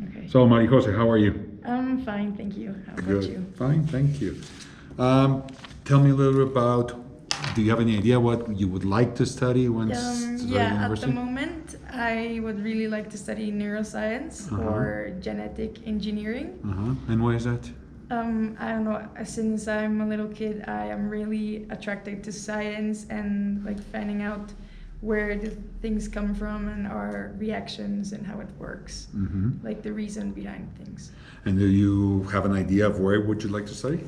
Okay. So, Maria Jose, how are you? I'm fine, thank you. How about Good. you? Fine, thank you. Tell me a little bit about, do you have any idea what you would like to study once to go to Yeah, at the university? moment, I would really like to study neuroscience or genetic engineering. And why is that? I don't know, since I'm a little kid, I am really attracted to science and like finding out where the things come from and our reactions and how it works, like the reason behind things. And do you have an idea of where would you like to study?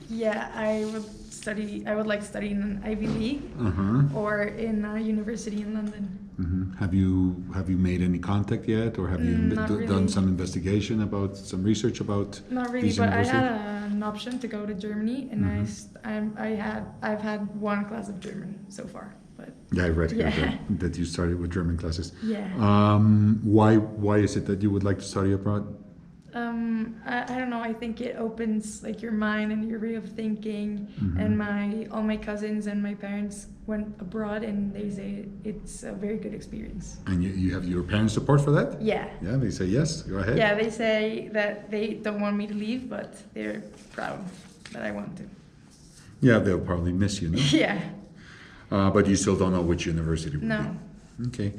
Yeah, I would like to study in an Ivy League or in a university in London. Have you made any contact yet, or have you Not done really. some investigation about some research about Not really, these but I universities? had an option to go to Germany, and I've had one class of German so far, but Yeah, I read here Yeah. that you started with German classes. yeah. Why is it that you would like to study abroad? I don't know. I think it opens like your mind and your way of thinking. And all my cousins and my parents went abroad, and they say it's a very good experience. And you have your parents' support for that? Yeah. Yeah, they say yes, go ahead. Yeah, they say that they don't want me to leave, but they're proud that I want to. Yeah, they'll probably miss you, no? Yeah. But you still don't know which university would No. be. Okay.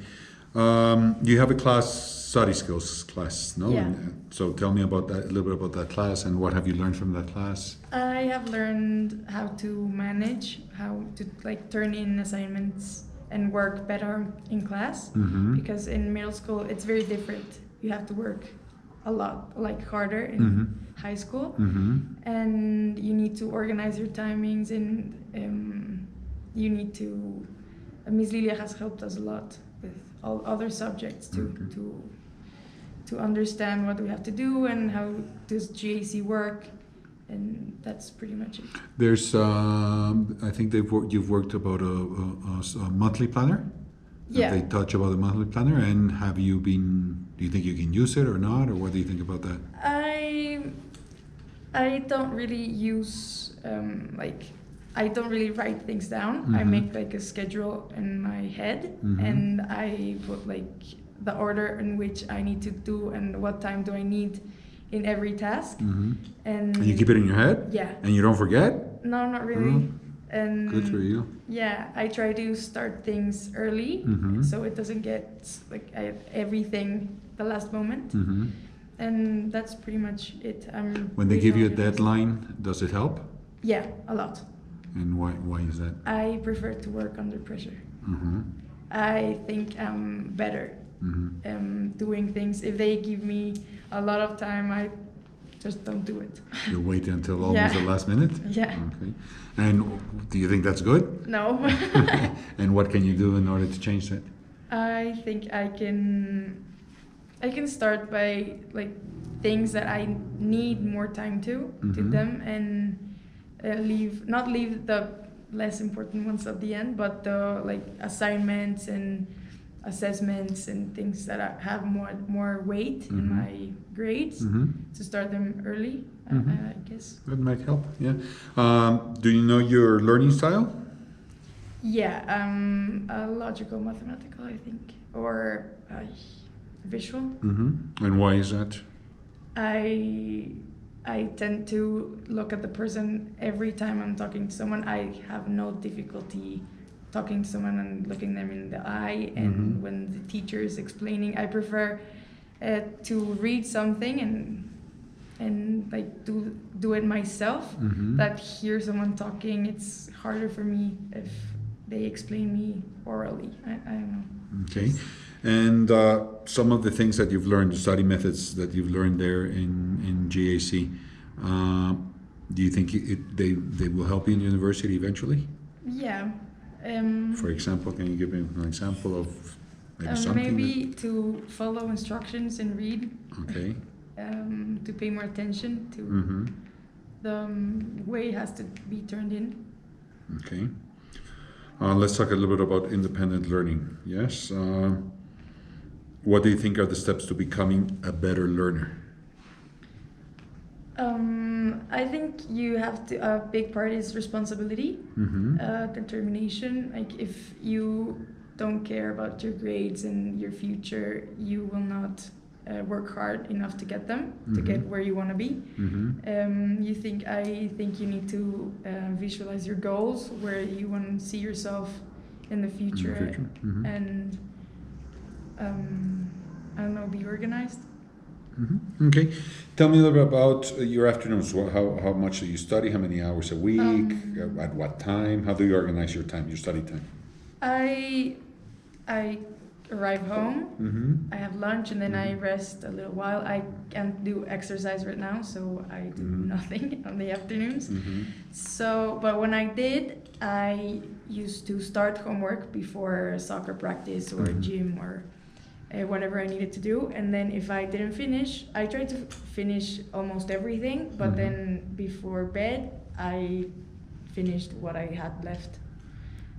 You have a class, study skills class, no? Yeah. So tell me about that, a little bit about that class, and what have you learned from that class? I have learned how to manage, how to like turn in assignments and work better in class. Because in middle school it's very different. You have to work a lot, like harder in high school, and you need to organize your timings, and you need to. Miss Lilia has helped us a lot with all other subjects to understand what we have to do and how does GAC work, and that's pretty much it. There's, I think you've worked about a monthly planner? Yeah. They touch about the monthly planner, and do you think you can use it or not, or what do you think about that? I don't really use I don't really write things down. I make like a schedule in my head, and I put like the order in which I need to do and what time do I need in every task. And you keep it in your head? Yeah. And you don't forget? No, not really. And Good for you. Yeah, I try to start things early, so it doesn't get like I have everything the last moment. And that's pretty much it. When they really give you a organized. deadline, does it help? Yeah, a lot. And why is that? I prefer to work under pressure. I think I'm better doing things. If they give me a lot of time, I just don't do it. You wait until almost the last minute? Yeah. Okay. And do you think that's good? No. And what can you do in order to change that? I think I can start by like things that I need more time to them, and not leave the less important ones at the end, but the like assignments and assessments and things that have more weight in my grades, to start them early. I guess. That might help, yeah. Do you know your learning style? Yeah, a logical mathematical, I think, or visual. And why is that? I tend to look at the person every time I'm talking to someone. I have no difficulty talking to someone and looking them in the eye. And when the teacher is explaining, I prefer to read something and like do it myself. That hear someone talking, it's harder for me if they explain me orally. I don't know. Okay. And some of the things that you've learned, the study methods that you've learned there in GAC, do you think they will help you in university eventually? Yeah. For example, can you give me an example of maybe something? Maybe to follow instructions and read. Okay. To pay more attention to the way it has to be turned in. Okay. Let's talk a little bit about independent learning. Yes. What do you think are the steps to becoming a better learner? I think you have to. A big part is responsibility, determination. Like if you don't care about your grades and your future, you will not work hard enough to get them, to get where you want to be. I think you need to visualize your goals, where you want to see yourself in the future, and I don't know, be organized. Okay, tell me a little bit about your afternoons. How much do you study? How many hours a week? At what time? How do you organize your time, your study time? I arrive home, I have lunch, and then I rest a little while. I can't do exercise right now, so I do nothing on the afternoons. So, but when I did, I used to start homework before soccer practice or gym or whatever I needed to do. And then if I didn't finish, I tried to finish almost everything, but then before bed, I finished what I had left.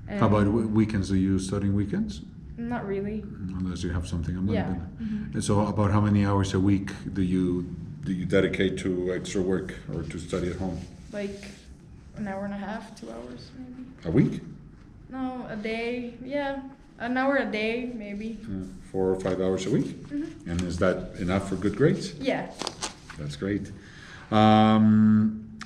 How about weekends? Do you study weekends? Not really. Unless you have something on Yeah. And so about how many hours a week do you dedicate to extra work or to study at home? Like an hour and a half, 2 hours maybe. A week? No, a day. Yeah, an hour a day maybe. 4 or 5 hours a week? And is that enough for good grades? Yeah. That's great.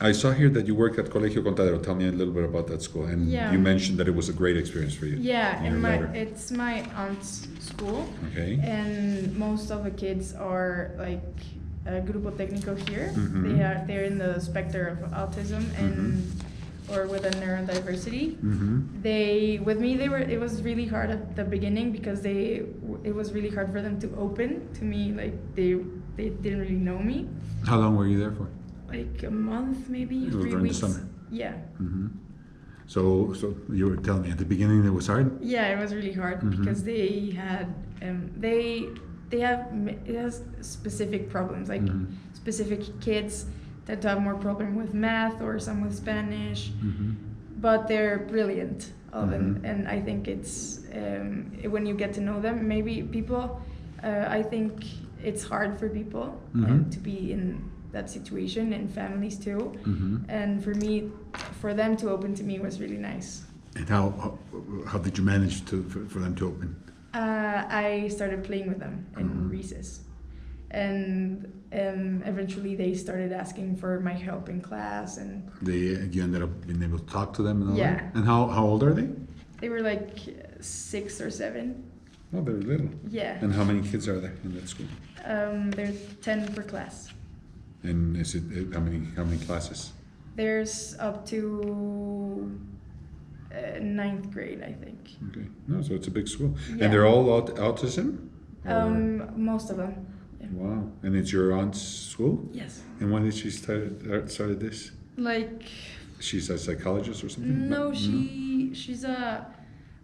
I saw here that you worked at Colegio Contadero. Tell me a little bit about that school. And you mentioned that it was a great experience for you. Yeah, and it's my aunt's school. Okay. And most of the kids are like Grupo Técnico here. They're in the spectrum of autism and or with a neurodiversity. It was really hard at the beginning because it was really hard for them to open to me. Like they didn't really know me. How long were you there for? Like a month, maybe 3 during weeks. the summer. Yeah. So you were telling me at the beginning it was hard? Yeah, it was really hard because they had it has specific problems, like specific kids that have more problem with math or some with Spanish, but they're brilliant. And I think it's when you get to know them, maybe people, I think it's hard for people to be in that situation, and families too. And for them to open to me was really nice. And how did you manage for them to open? I started playing with them in recess, and eventually they started asking for my help in class, and You ended up being able to talk to them and all Yeah. that? And how old are they? They were like 6 or 7. Oh, they're little. Yeah. And how many kids are there in that school? There's 10 per class. And is it how many classes? There's up to 9th grade, I think. Okay. No, so it's a big school. Yeah. And they're all autism? Or- Most of them. Yeah. Wow. And it's your aunt's school? Yes. And when did she started this? Like, She's a psychologist or something? no, she's a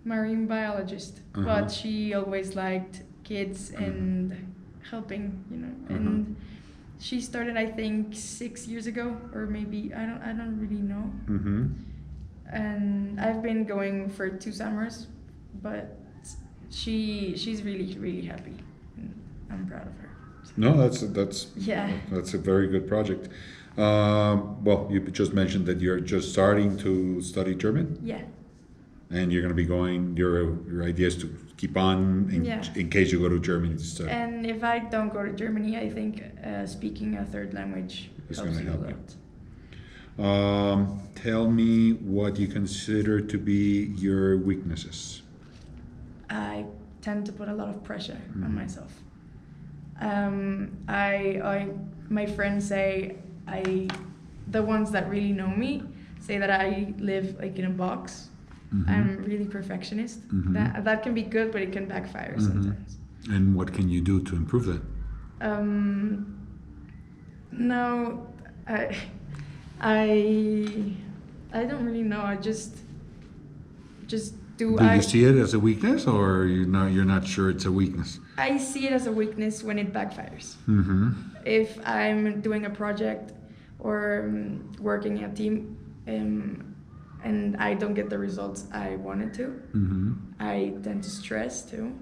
marine biologist, but she always liked kids and helping, and she started, I think, 6 years ago, or maybe I don't really know. And I've been going for 2 summers, but she's really, really happy, and I'm proud of her. No, that's Yeah. That's a very good project. Well, you just mentioned that you're just starting to study German, Yeah. and you're going to be going. Your idea is to keep on in case you go to Germany to study. And if I don't go to Germany, I think speaking a third language It's helps gonna you a help you. lot. Tell me what you consider to be your weaknesses. I tend to put a lot of pressure on myself. My friends say the ones that really know me say that I live like in a box. I'm really perfectionist. That can be good, but it can backfire sometimes. And what can you do to improve that? No, I don't really know. I just do. Do you see it as a weakness, or you're not sure it's a weakness? I see it as a weakness when it backfires. If I'm doing a project or working in a team and I don't get the results I wanted to, I tend to stress too.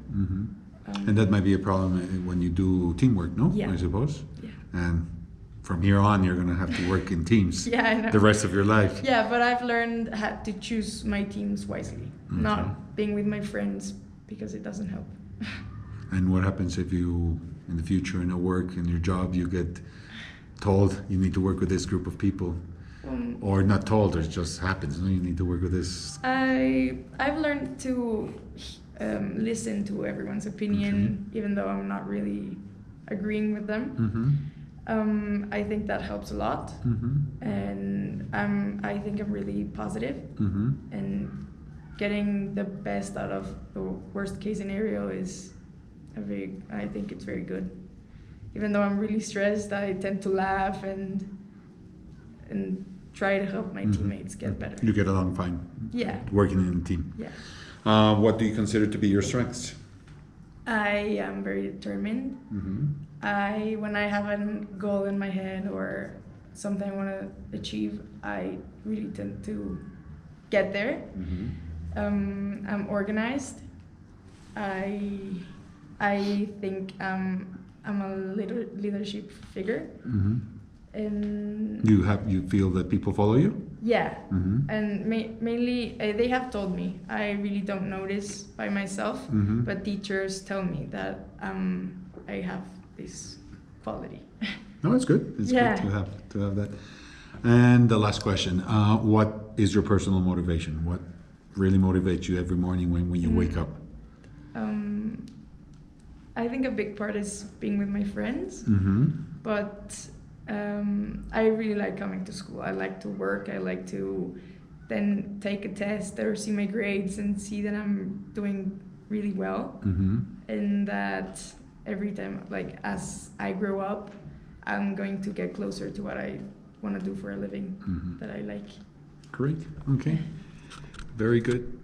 And that might be a problem when you do teamwork, no? Yeah. I suppose. Yeah. And from here on, you're going to have to work in teams. Yeah, I know. The rest of your life. Yeah, but I've learned how to choose my teams wisely, not being with my friends because it doesn't help. And what happens if you in the future in a work, in your job, you get told you need to work with this group of people? Or not told, it just happens, no? You need to work with this. I've learned to listen to everyone's opinion, even though I'm not really agreeing with them. I think that helps a lot, and I think I'm really positive, and getting the best out of the worst case scenario is I think it's very good. Even though I'm really stressed, I tend to laugh and try to help my teammates get better. You get along fine. Yeah. Working in a team. Yeah. What do you consider to be your strengths? I am very determined. When I have a goal in my head or something I want to achieve, I really tend to get there. I'm organized. I think I'm a leadership figure. And You feel that people follow you? yeah, and mainly they have told me. I really don't notice by myself, but teachers tell me that I have this quality. No, it's good. It's good to have that. And the last question: what is your personal motivation? What really motivates you every morning when you wake up? I think a big part is being with my friends, but I really like coming to school. I like to work. I like to then take a test or see my grades and see that I'm doing really well, and that every time, like as I grow up, I'm going to get closer to what I want to do for a living that I like. Great. Okay. Very good.